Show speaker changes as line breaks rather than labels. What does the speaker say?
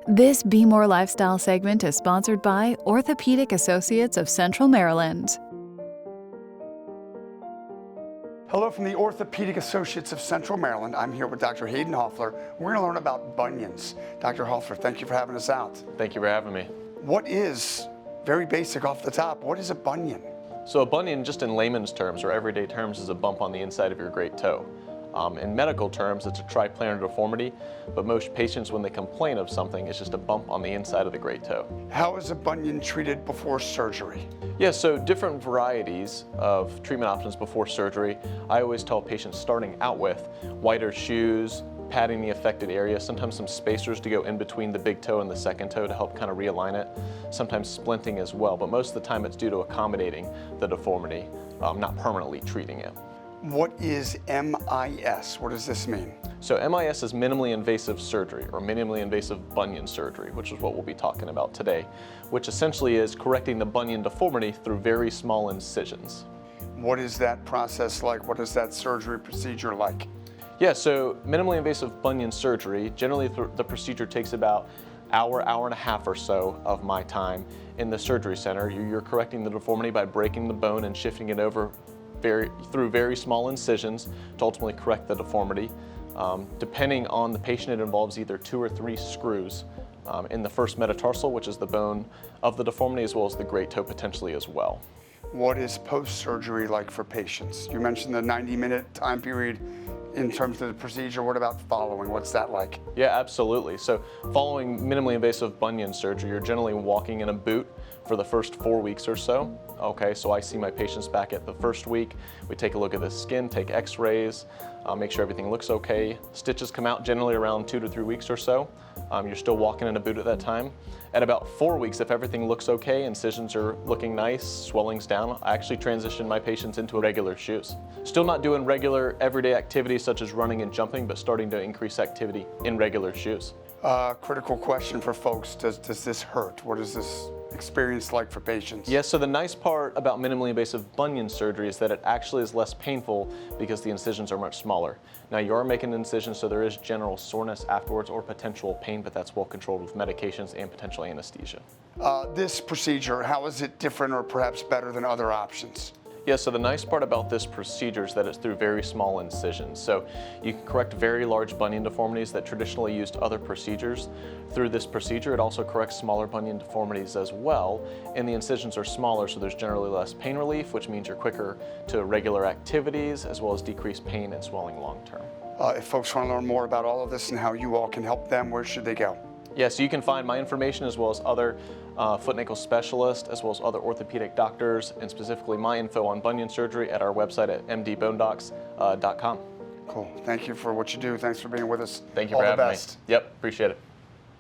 This BMORE Lifestyle segment is sponsored by Orthopedic Associates of Central Maryland.
Hello from the Orthopedic Associates of Central Maryland. I'm here with Dr. Hayden Hoffler. We're going to learn about bunions. Dr. Hoffler, thank you for having us out.
Thank you for having me.
What is, very basic off the top, what is a bunion?
So a bunion, just in layman's terms or everyday terms, is a bump on the inside of your great toe. In medical terms, it's a triplanar deformity, but most patients, when they complain of something, it's just a bump on the inside of the great toe.
How is a bunion treated before surgery?
Yeah, so different varieties of treatment options before surgery. I always tell patients starting out with wider shoes, padding the affected area, sometimes some spacers to go in between the big toe and the second toe to help kind of realign it, sometimes splinting as well, but most of the time it's due to accommodating the deformity, not permanently treating it.
What is MIS? What does this mean?
So MIS is minimally invasive surgery, or minimally invasive bunion surgery, which is what we'll be talking about today, which essentially is correcting the bunion deformity through very small incisions.
What is that process like? What is that surgery procedure like?
Yeah, so minimally invasive bunion surgery, generally the procedure takes about hour and a half or so of my time in the surgery center. You're correcting the deformity by breaking the bone and shifting it over through very small incisions to ultimately correct the deformity. Depending on the patient, it involves either 2 or 3 screws in the first metatarsal, which is the bone of the deformity, as well as the great toe potentially as well.
What is post-surgery like for patients? You mentioned the 90-minute time period in terms of the procedure. What about following? What's that like?
Yeah, absolutely. So following minimally invasive bunion surgery, you're generally walking in a boot for the first 4 weeks or so. Okay, so I see my patients back at the first week. We take a look at the skin, take x-rays, make sure everything looks okay. Stitches come out generally around 2 to 3 weeks or so. You're still walking in a boot at that time. At about 4 weeks, if everything looks okay, incisions are looking nice, swelling's down, I actually transition my patients into regular shoes. Still not doing regular everyday activities such as running and jumping, but starting to increase activity in regular shoes.
Critical question for folks, does this hurt? What is this experience like for patients?
Yes, so the nice part about minimally invasive bunion surgery is that it actually is less painful because the incisions are much smaller. Now you are making an incision, so there is general soreness afterwards or potential pain, but that's well controlled with medications and potential anesthesia.
This procedure, how is it different or perhaps better than other options?
Yeah, so the nice part about this procedure is that it's through very small incisions. So you can correct very large bunion deformities that traditionally used other procedures. Through this procedure, it also corrects smaller bunion deformities as well, and the incisions are smaller, so there's generally less pain relief, which means you're quicker to regular activities, as well as decreased pain and swelling long term.
If folks want to learn more about all of this and how you all can help them, where should they go?
Yeah, so you can find my information as well as other foot and ankle specialists, as well as other orthopedic doctors, and specifically my info on bunion surgery at our website at mdbonedocs.com.
Cool. Thank you for what you do. Thanks for being with us.
Thank you for having me.
All the best.
Yep, appreciate it.